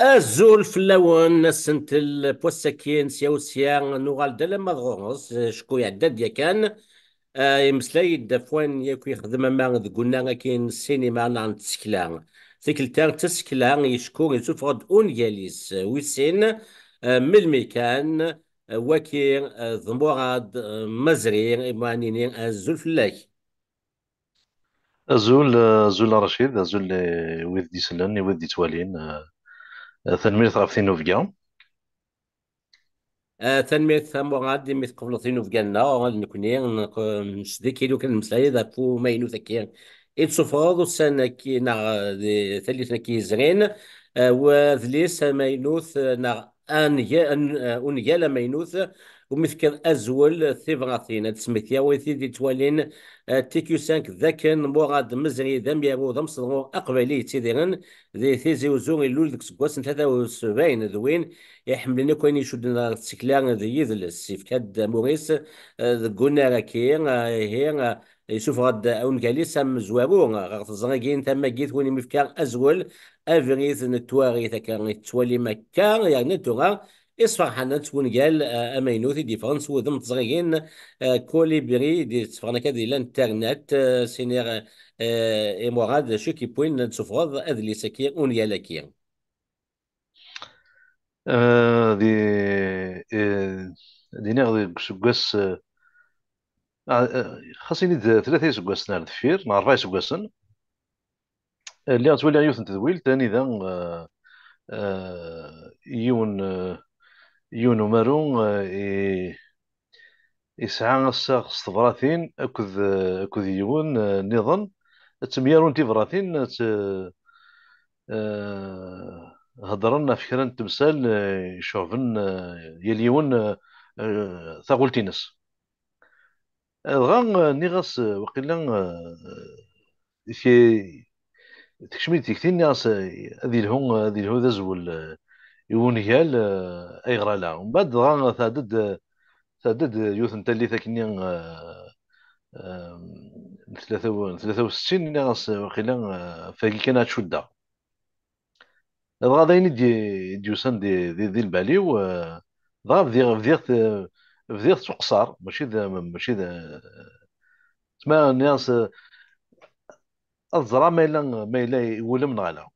الزول في اللون سنت البوساكين سيا نوغال دالا مضغوص شكو يعداد يا كان يمسلاي دافوان ياكو يخدم ما قلنا كاين السينما نعم تسكلا تيكلتا تسكلا يشكو يشوف غد اون ياليس ويسين من الميكان وكي ضموراد مزري معنيني الزول في الله. أزول رشيد أزول ويد دي سلان ويد دي توالين تنمية غاف نوفيا. تنمية غادي ميت قبلتين في جنة نكوني نسدي كيلو كان مسلاي ذا فو ما ينو ذاكي يتصفرض السنة كي ثالثنا كي زغين وذليس ما ينوث أنجا ما ينوث ومثل أزول ثيفغاثين تسميثيا ويثي توالين تيكيو سانك ذاكن موراد مزري ذم يابو ذم صدغو أقبلي تيديرن ذي ثيزي وزوغي لول ذك سكواسن 73 ذوين يحملني كوين يشدنا السكلان ذي يذل السيف كاد موريس قلنا راكي هي يشوف غد اون قالي سام زوارو غاف الزراكين تما جيت وين مفكار ازول افريث نتواغي كان توالي مكان يعني توغا اصفر حنا تكون قال امينوثي ديفرنس وذم تزغيين كولي بري دي تفرنا كذا الانترنت سينير اموراد شو كي بوين تسفرض اذلي سكي اون يالاكي. دي دي نغدي سكواس خاصني ثلاثة سكواس نار دفير نار ربع سكواسن اللي غتولي يوث تدويل تاني ذا يون يون ومارو يسعى الساق صفراثين أكد يون نظن تميارون تيفراثين هضرنا في كرا تمثال يشوفن يليون ثاغولتينس دغا نيغاس وقيلا في تكشمي تكتين نيغاس هذه الهو ذا زول يون هيال اي غرالا ومن بعد دغا ثادد يوث نتالي ثاكني 63 نيغاس وقيلا فاكي كانت شدة دغا ديوسان دي البالي و دغا بديت سوق قصار ماشي ذا تسمى الناس الزرا ما إلا يولى من غلا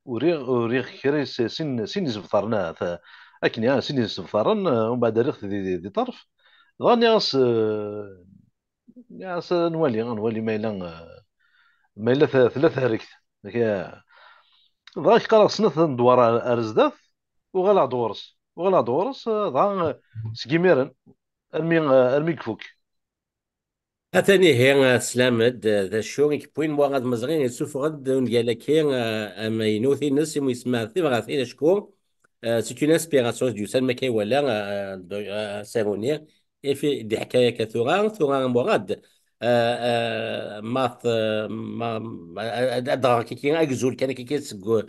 وريغ كري سين زبطرنا أكن يا سين زبطرن ومن بعد ريغ دي طرف غاني غاس نولي ما إلا ثلاثة هركت ضاك قرا سنة ندوار أرزداف وغلا دورس ضا سكيميرن ارمي كفوك. أتاني هي سلامد ذا شوغيك بوين مواغد مزغين يسوف غد ونجالك هي أما ينوثي نس يسمع ثيبغا ثينا شكور سيت اون انسبيراسيون دو سان مكاي ولا سيرونير في دي حكاية ثوران مواغد ماث ما أدرى كي أجزول كان كي سكو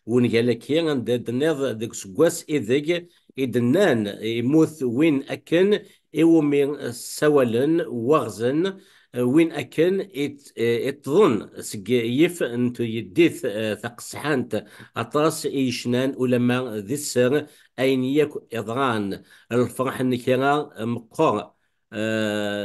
ونجالك هي دنيض ديك سكواس إذيك إدنان يموت وين أكن إيومي سوالن وغزن وين أكن إتظن يف أنتو يديث ثقسحانت أطاس إيشنان ولما ذي السر أين يكو إضغان الفرح نكرا مقر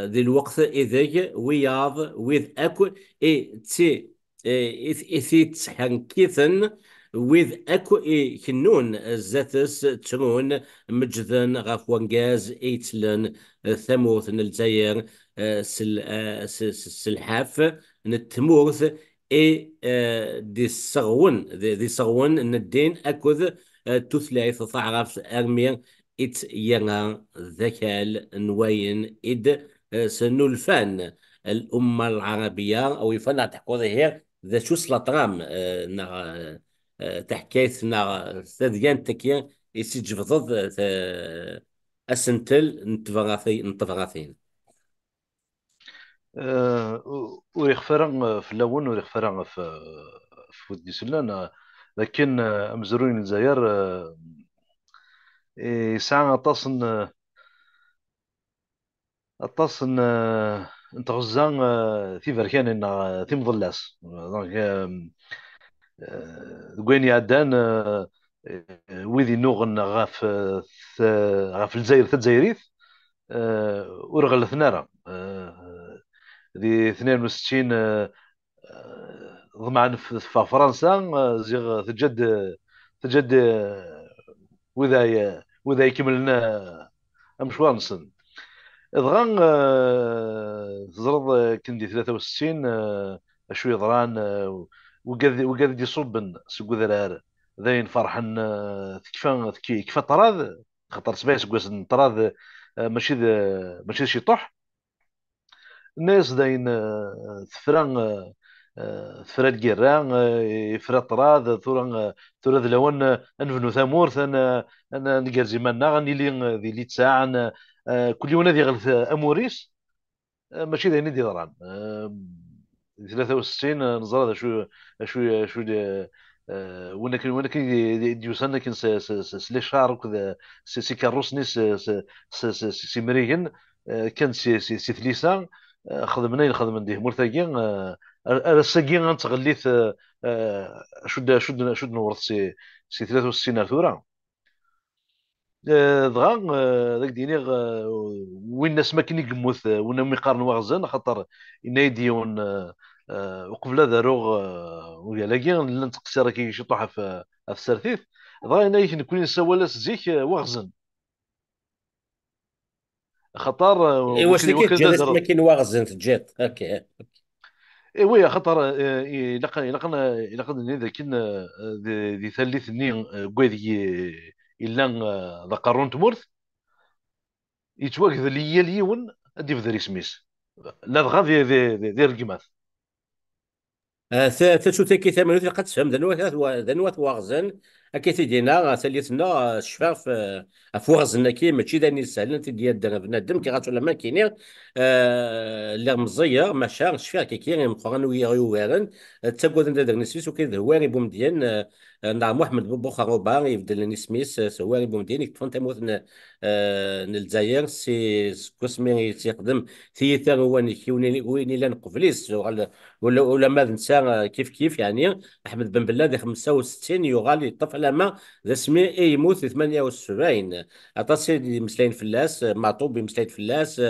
ذي الوقت إذا وياض ويذ أكو إي تي إثي تسحنكيثن ويذ أكو إي كنون زاتس ترون مجذن غاف وانجاز إيتلن ثموث الجزائر سلحاف نتمورث اي دي صغون ندين اكوذ تثلاث تعرف ارمير ات ينا ذكال نوين اد سنولفان الأمة العربية أو يفنى تحكوذ هي ذا شو سلطرام تحكيث ثديان تكيا يسجفضض أسنتل نتفغاثين. ويغفر في اللون ويغفر في ودي سلان لكن أمزرون الجزائر يسعى أطاسن نتغزان في بركان إن في مظلاس دونك وين يعدان ويدي نوغن غاف الجزائر تتزايريت ورغل ثنارا دي 62 ضمعا في فرنسا زيغ تجد وذا يكملنا مشوار نسن دغا تزرد كندي 63 شوي ضران وقاد يصب سكو ذرار ذاين فرحن كيف طراذ خاطر سبايس كواس طراذ ماشي شي طح الناس داين ثفران ثفرا الكيران يفرا طراذ ثورا لون انفنو ثامورث انا نقرزي مانا غني لي ذي لي تساع كل يوم هذه غلث اموريس ماشي ذا ندي ضران 63 نزرى هذا شو وانا كان ديوسنا كان سلي شهر وكذا سي كاروسني سي مريغن كان سي ثليسان خدمنا نديه مرتاقين الساقين غنتغليث شد نورث سي 63 ثورة دغا ذاك ديني وين الناس ما كاين يقموث وين ما يقارن واغزان خاطر ينايديون وقبل هذا روغ ويالاكي لان تقصير كي شي طوحه في السرثيث دغا هنا نكون نسوالاس زيك واغزن خاطر واش اللي كيتجا وكذا ما كاين واغزن تجات هكا. اي وي خاطر الا اذا كنا ذي ثالثني كوادي الا ذا قارون تمورث يتواكد لي اليون ادي في ذري سميس لا دغا ذي رقمات ثلاثة تاكي ثمانية قد تفهم ذنوات واغزن أكي تدينا ثليثنا الشفاء في واغزن كي ماشي داني سهل انت ديال بنادم كي غاتولى ما كاينين اللي مزية ماشا الشفاء كي كاين مقارن ويا غيوارن تاكود انت داك نسيس وكي هواري بومديان نعم محمد بوخا روبا يبدل نسميس سواري بومديان يكتفون تموت الجزائر سي كوسمي تيخدم ثيثا هو وين الا نقفليس ولا ما ننسى كيف كيف يعني احمد بن بلاد 65 يغالي الطفل ما ذا سمي اي يموت 78 اتصل مسلين فلاس معطوب مسلين فلاس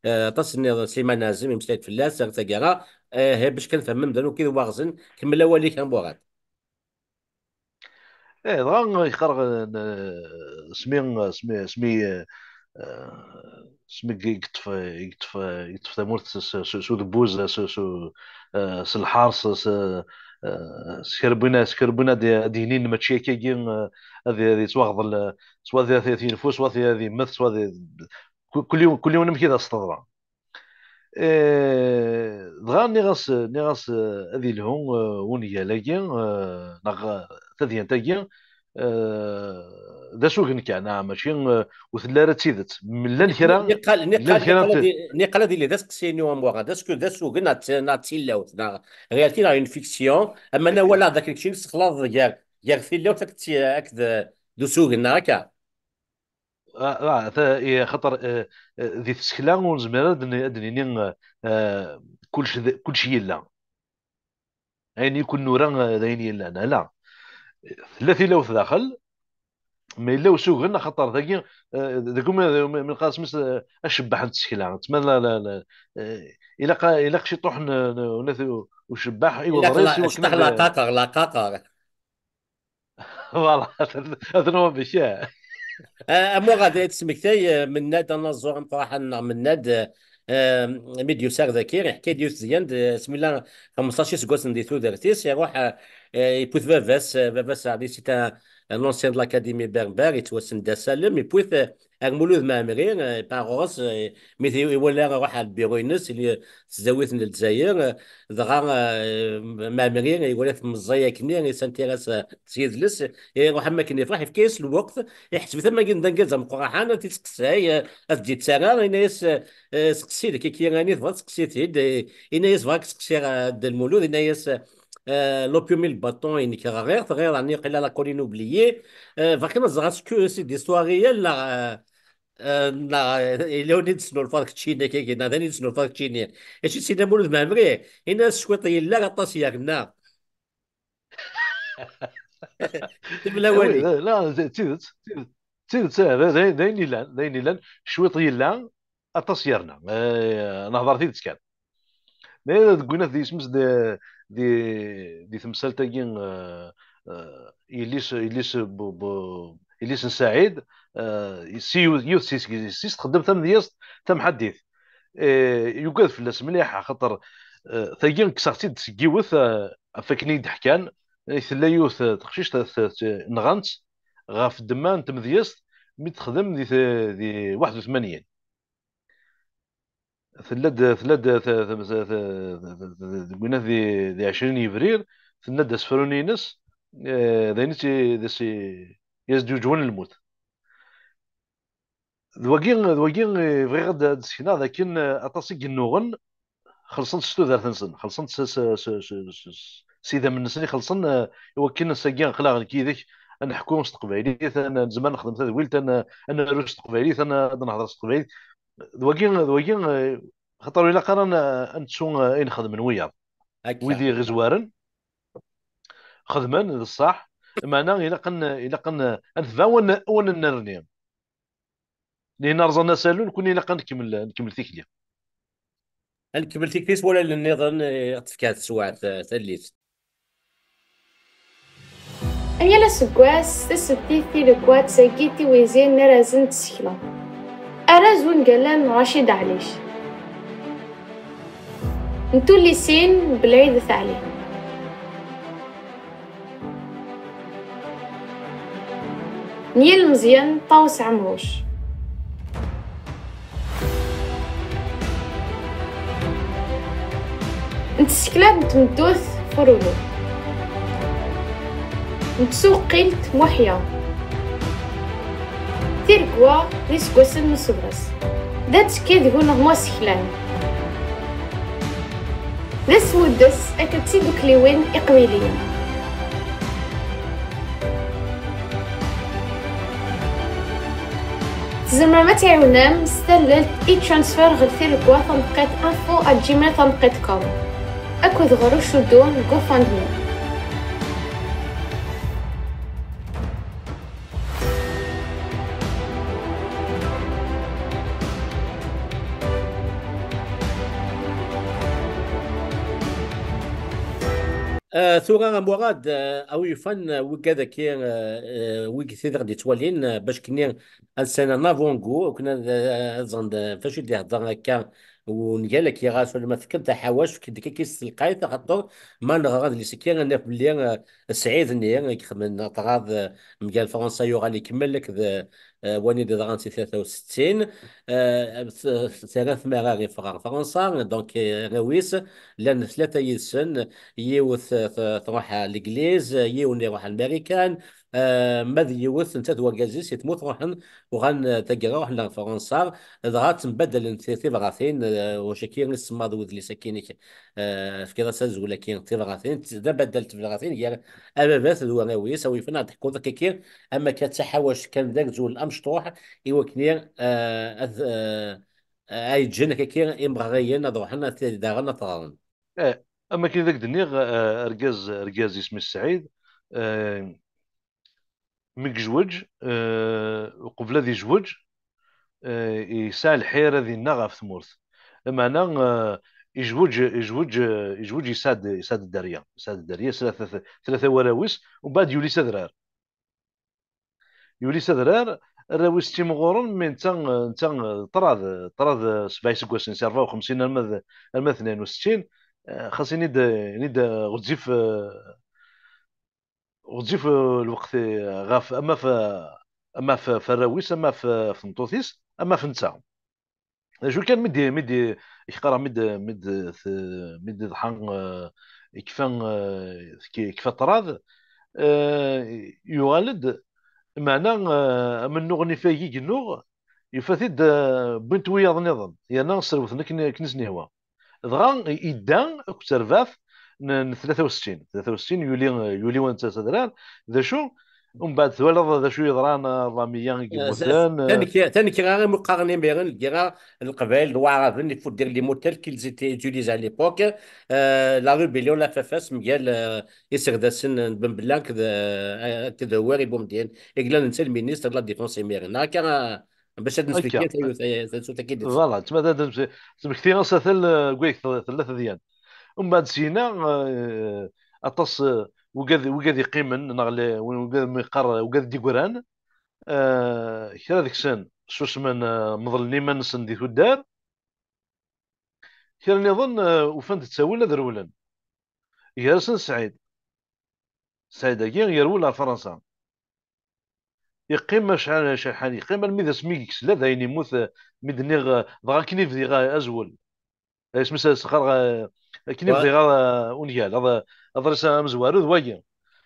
اتصل سيما نازم مسلين فلاس تاكارا هي باش كنفهم من ذنو كذا واغزن كمل اولي كان بوغات. ايه دغا يخرج سمي سمي يقطف تمورت سو دبوز سو الحارس سكربونا دينين ماشي كاين هذه تواغض سوا 30 نفوس سوا هذه مث سوا كل يوم كذا استضرا دغا نغاس هذه لهم ونيا لاكين نغ تذين تاكين ذا سوق كان ماشي وثلا تيدت من لان كرا لان كرا نقال دي لي داسك سينيو ام بوغا داسكو داسو ناتيلاو ريالتي لا اون فيكسيون اما انا ولا ذاك الشيء استخلاص يا ثيلاو اكد دو سوق هكا خطر ذي تسكلا ونزمر ادني كل شيء يلا يعني يكون نورا ذاين يلا انا لا ثلاثي لو في داخل ما الا وسوغن خطر ذاك ذاك من قاسم الشباح نتسكلا تما لا لا لا الا شي طوح وشباح ايوا ضريسي اشطح وكنا لا قاقر فوالا هذا هو باش مو غادي تسمكتي من ناد انا الزوغ صراحه من ناد ميديو ساغ ذاكير حكايه ديال زيان بسم الله 15 سكوس نديتو درتيس يروح يبوث فافاس عادي سيتا لونسيان de l'académie berbère يتوسن دا سالم يبوث المولود مامري باغوس ميثي يولى راح على البيرو ينس اللي تزاويت من الجزائر دغا مامري يولى في مزايا كني سانتيراس سيد لس يروح ما كان يفرح في كيس الوقت يحسب ثم كندا نقزم قراحان تسقساي تجي تسارا ناس سقسي كي راني تبغى تسقسي تيد ناس فاك سقسي المولود ناس l'opium et le bâton et niquera غير غير يعني قيل لا كولين اوبليي فكنا زغات كو سي دي ستوار ريال لا لو نسنو الفرق تشينا كي هذا نسنو الفرق تشينا ايش سينا مولود مامري هنا شويط يلا غطاس ياكنا تبلا وي والي. لا تيدت تيدت داين لان شويط يلان اطاس يرنا نهضر تيدت كان. لا قلنا ذي اسمس دي تمثال تاكين يليس نساعد سي يوث سي تخدم تم دياس تم حديث يوقف في الناس مليح خاطر ثاقين كسرتي تسقيوث فاكني دحكان ثلا يوث تخشيش نغانت غاف الدمان تمدياس مي تخدم دي 81 قلنا ذي 20 يبرير ثلاد اسفرونينس ذينتي يزدوجون الموت ذواقي بغي غدا سكنا لكن اطاسي النوغن خلصنت ستو ذار تنسن خلصنت سيدا من النسني خلصن وكنا ساقيان خلاغ كيدك انا حكومة تقبايلي انا زمان نخدم هذا ولت انا روس تقبايلي انا نهضر تقبايلي ذواقي خاطر الا قران انتسو اين خدمن ويا هكا. ويدي غزوارن خدمان الصح معنا الا قن انثبا ون نرني لان رزنا سالون كوني الا قن نكمل تيكلي. الكبل تكتيس ولا النظام تفكات سواع ثليت. أيلا سكواس تسبتيثي لكوات ساكيتي ويزين نرازن تسكلا أراز ونقلان رشيد عليش نتو اللي سين بالعيد ثعلي نيل مزيان طاوس عمروش نتسكلات نتمدوث فرولو نتسوق قيلت محيا تيركوا لي سكواسن نصبرس دات كيد هنا هما سكلان داس مدس اكتسيدو كليوين اقويليين تزمر ما تعاونام ستللت اي ترانسفير غير تيركوا تنقيت info@gmail.com اكو ضغرو شدون جو فاندمي. ثورة مراد أو يفن وكذا كي ويك ثير غادي توالين باش كني انسان نافونغو وكنا زند فاش يدي هضر هكا ونقال لك يا غاس ولا ما فكرت حواش كي كيس القايت خاطر ما نغرض اللي سكين انا بلي سعيد اني كيخدم طراز مقال فرنسا يوغا اللي يكمل لك واني دي 63 ثلاث مراغي فرنسا دونك غويس لان ثلاثة يسن يوث تروح الانجليز يون يروح الامريكان ماذ يوث انت وكازيس يتموت روحن وغان تلقى روح لفرنسا ضغط نبدل انت تبغاثين وشكير نسمى ذو ذي سكينك في كذا ساز ولا كين تبغاثين دا بدلت تبغاثين هي ابابات ذو ناوي سوي فينا تحكوا ذاك كير اما كتحاوش كان ذاك زول الامشطوح يوكنير اي جن كير امبغيين ضوحنا داغنا طغان. اما كي ذاك دنيغ اركاز اسمه السعيد مكجوج وقبل ذي جوج يسال الحيره ذي النغا في ثمورث معنى يجوج يساد الداريه ثلاثه وراويس ومن بعد يولي سدرار الراويس تيمغورن من تان طراد 57 سي 54 الما 62 خاص نيد غتزيف الوقت غاف اما في الراويس اما في نطوثيس اما في نتا شو كان مدي يقرا مد ضحان كيفان كيف طراد يغالد معنى من نغني فايق النوغ يفاتيد بنت وياض نظام يعني سروثنا كنسني هو دغا يدان اكترفاف 63 يولي وانت سدران ذا شو ومن بعد ثوالث ذا شو يضران راميان يموتان. ثاني كي غير مقارنين بين الكرا القبائل الواعرين اللي فوت دير لي موتيل كيل زيتي يوتيليز على ليبوك. لا ريبيليون لا فافاس مقال يسر ذا سن بن بلانك تدوري بوم ديال إقلال نسى المينيستر لا ديفونس ميرنا كان باش هاد نسبيكي هكا ثاثو تاكيد. فوالا تما تمكتينا ثل كويك ثلاثة ديال. ومن بعد سينا اطس وقاد يقيمن نغلي وقاد ميقر وقاد ديكوران كرا ذيك السن شو اسمن مظلني ما نسن دي تودار كان نظن وفنت تساوي ذرولا يارسن سعيد سعيد كي يرول فرنسا يقيم شحال يقيم الميدا سميكس لا داين يموت ميدني ضغا كني في غا ازول اسم سخر كني في غا اونيال هذا رسا مزوار ذويا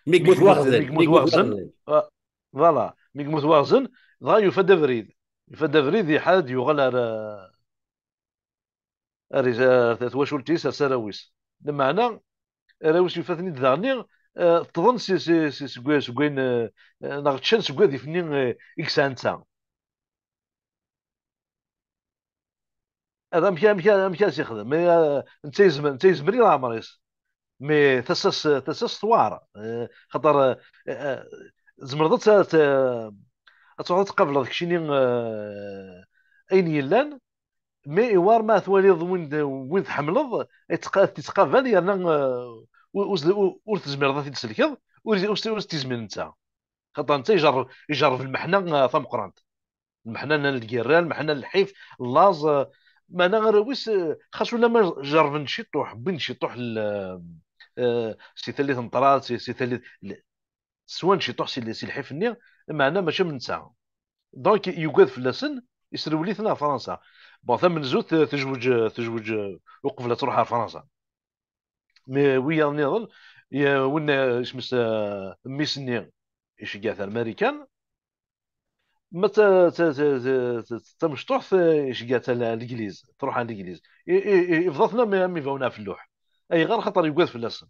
ميك واغزن ميك واغزن فوالا ميك واغزن ضغا يفد فريد يفد فريد يحاد يغلى تواشولتيس سراويس بمعنى راوس يفاتني دارني تظن سكوين نغتشان سكوا دي فني إكسانتا هذا مكان سيخدم مي نتيزمري راه مريس مي تسس ثوار خاطر زمرضت تقعد تقبل داك الشيء اين يلان مي وار ما تواليض وين تحملض تتقابل يانا ور تزمر ذاتي تسلكض ور تزمر انت خاطر انت يجرب المحنه ثم قرانت المحنه الكيران المحنه الحيف اللاز ما انا غير ويس خاص ولا ما جرب نشيطوح بين نشيطوح سي ثالث مطرات سي ثالث سواء نشيطوح سي الحيف النير معنا ماشي من ساعه دونك يوقف في اللسن يسرولي ثنا فرنسا بون ثم زوج تزوج وقف لا تروح على فرنسا مي ويا نظن يا وين اسمس ميسني ايش قاعد الامريكان ما تمشطوح ايش قاعد الانجليز تروح على الانجليز يفضلنا مي فونا في اللوح اي غير خطر يوقف في اللسن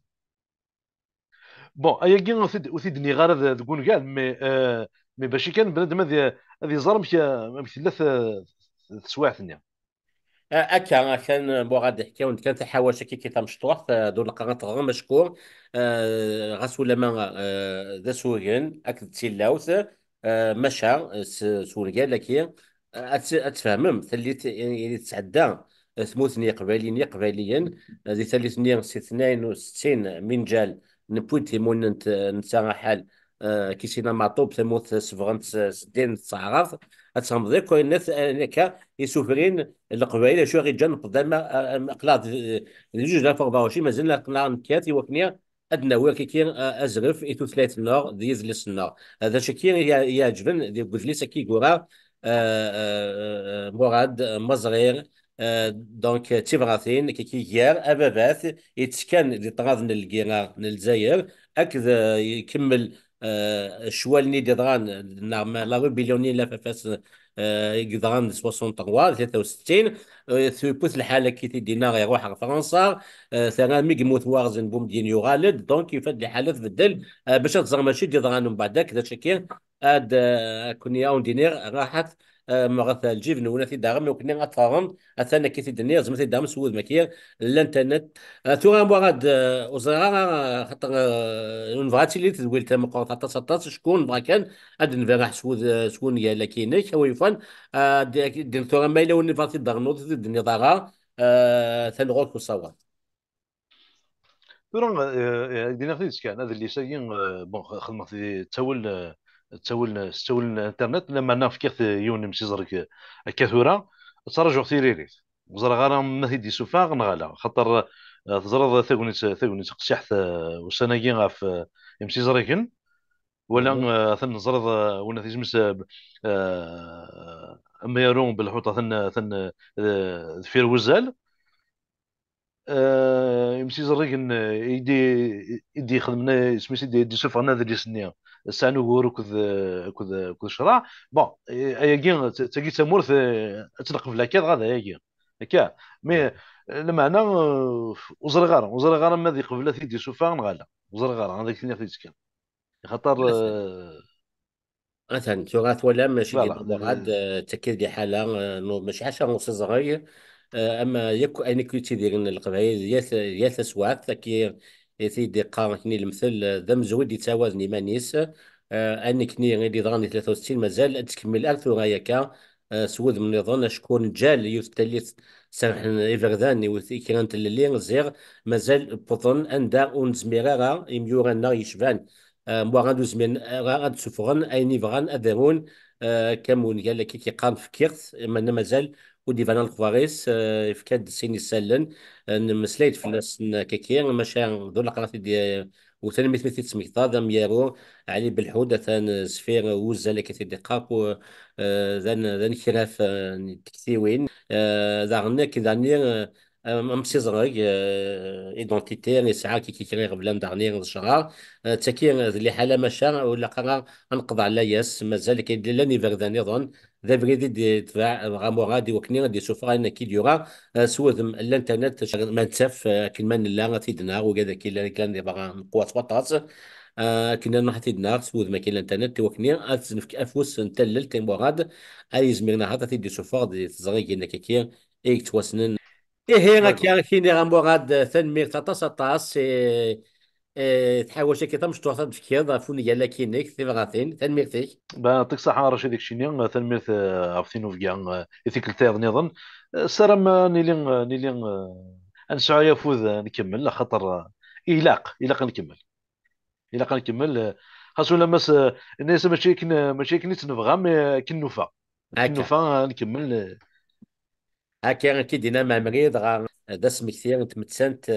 بون اي كي وثيدني غير تقول قال مي باش كان بنادم هذه زرم ثلاث سوايع ثانيه أكا كان بوغاد حكاية وند كان تحاوش كي تمشطوح دول القرن غير مشكور غاسو لما ذا سوغن أكد تيلاوث مشى سوريا لكن أتفهمم ثليت يعني تسعدى ثموثني قباليا ذي ثلثني 62 من جال نبويتي مون نتسا حال كيسينا معطوب ثموث سفغنت سدين تصعرف أتسامضي كوين ناس يسوفرين القبائل شو غير جن قدام اقلاع جوج لا 24 مازال قناع نكاتي وكنيا ادنى وكيكين ازرف ايتو ثلاث نار ديز لسنا هذا شكين يعجبن دي قلت لي سكي كورا مراد مزرير دونك تيبغاثين كي كيار ابابات يتسكن دي طراز الكيرا الجزائر اكذا يكمل شوالني دي دران لا بليونين لا فاس يقدران 63 63 ثبوت الحاله كي تدينا يروح على فرنسا ثاني ميك موت وارزن بوم دين يغالد دونك يفد الحاله تبدل باش تزرع ماشي ديضران من بعدك ذا شكين اد كوني اون دينير راحت مغث الجبن ولا في دارم وكنا اطارم اثنا كي تدنير زعما دارم سود مكير الانترنت تو غاد وزرا خاطر نفاتي اللي تقول تم قطعه 19 شكون بغا كان اد نفرح سود شكون يا لكينك هو يفن دكتور ما لو نفاتي دغنوت الدنيا ضاغا ثنغوك وصوت ترى دينا خديت كان هذا اللي سايين بون خدمه في تسول الانترنت لما انا فكرت يون مسيزرك كثوره ترجع ثيريريت وزرا غانا ما تيدي سوفا غنغالا خاطر تزرد ثاغونيت قسحت وسناكي غاف مسيزركن ولا ثن زرد ولا تيجمس اما يرون بالحوطه ثن فير وزال يمشي زريق يدي يخدمنا سميتو يدي سوف انا ذي سنيا سانو غور كذ شرا بون ايا كين تاكي تمورث تلقف لا كاد غادا ايا كين هكا مي المعنى وزرغار ما ذي قبل يدي سوف غالا وزرغار هذاك اللي خديت كان خاطر مثلا تراث ولا ماشي ديال فوالا البغاد تكير دي حالة ماشي حاجة نص صغير. أما يك أنا كنت دير القبائل يا سوات كي يثيد قارني المثل ذا مزود يتوازني مانيس. أنا كني غير ضراني 63 مازال تكمل ألف وغايكا. سود من يظن شكون جال يستليت سرح إفرداني وثي كانت اللي زيغ مازال بطن أندا ونزميرا يميورنا يشفان. موا غادو زمين غاد سفغن ايني فغان ادرون كمون قال لك كي قام فكيرت ما مازال ودي فانا الكواريس فكاد سيني سالن مسليت في الناس كيكي ماشي ذو لقرات دي وثاني مثل سميت هذا ميارو علي بالحودة ثان سفير وزا لك في دقاق ذان خلاف تكثيوين ذا غنى كذا امسي زغيق ايدونتيتير يسعى كي كيغير بلان دارنيغ الشهر تاكي اللي حاله ماشا ولا قرا نقضى على ياس مازال كاين لاني فردان يظن ذا بريدي دي تباع غامو غادي وكني غادي سوفا ان كي ديورا سوذ الانترنت ما نتسف كلمان لا تيدنا وكذا كي كان دي باغا قوات وطاس كنا نروح تيدنا سوذ ما كاين الانترنت وكني اتسنفك افوس نتلل تيمو غاد اي زميرنا هذا تيدي سوفا دي تزغي انك كي ايك توسنن إيه هنا داكور. كان كيني غنبو غاد تنمير تطاس طاس تحاول شي كيطا مش توصل بفكير فوني قال لك كينيك ثيغاثين تنميرتك. يعطيك الصحة رشيد ديك الشيء تنمية عرفتينو في كاع يثيك التايض نظن السلام نيلي نسعى يفوز نكمل خاطر إلاق نكمل إلاق نكمل خاصو لما الناس ماشي كني تنبغى مي كنوفا هكا كنوفا نكمل. هكا كي دينا مع مريض هذا اسم كثير تمتسنت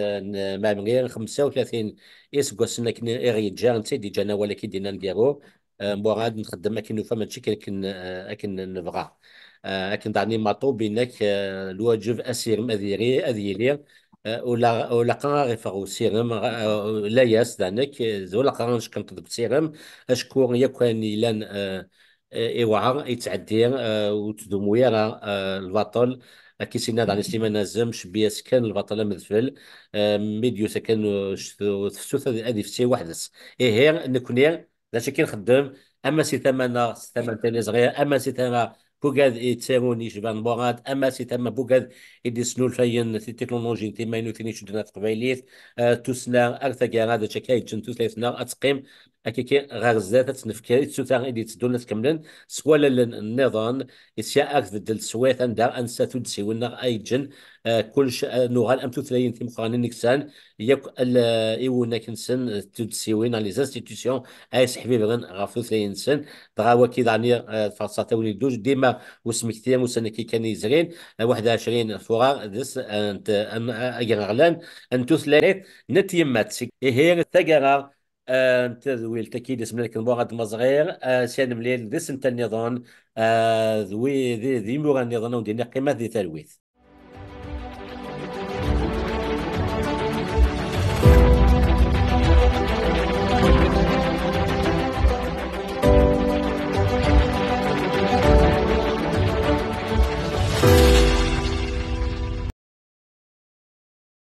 مع مريض 35 اسكو سنة كنا إيغي جا نتا دي جانا ولا كي دينا نديرو موراد نخدم أكن نوفا ماشي أكن نبغى أكن دعني مطلوب بينك الواجب أسير أذيري ولا قرار يفرو سيرم لا ياس دانك ولا قرار كنت ضد سيرم أشكور يكون لان إيوعى يتعدي وتدوم ويرا البطل كيسينا دعني سليمان نازمش بياس كان البطل مذفل ميديو سكن ثلاثة هذه في سي وحدس إيه هي نكوني لا شي كنخدم أما سي ثمانة ثمن تاني صغير أما سي ثمانة بوغاد يتساوون يشبان بوغاد أما سي ثمانة بوغاد يدي سنو الفاين في التكنولوجيا تي ما ينوثني شدنا تقبايليت توسنا أرثا كان هذا شكاي جنتو ثلاثنا أتقيم أكيكي غير زاد تنفكر تسوتا إدي تدولنا تكملن سوالا النظام يسيا أكثر دل سويت أندا أنسى تدسي ونا أي جن كل نوغال أم تثلين في مقارنة نكسان يك إيونا كنسن تدسي وين لي زانستيتيسيون أي سحبي بغن غافو ثلاثين سن دغا وكيد عني فرصة تولي دوج ديما وسم كثير مسنة كي كان يزغين 21 فوغا دس أنت أن أجرغلان أن تثلين نت يمات سك هي الثجرة تذويل تكيد اسم لك الموغد مصغير سين مليل دس انت النظام ذوي ذي مورا النظام ودينا قيمة ذي تلويث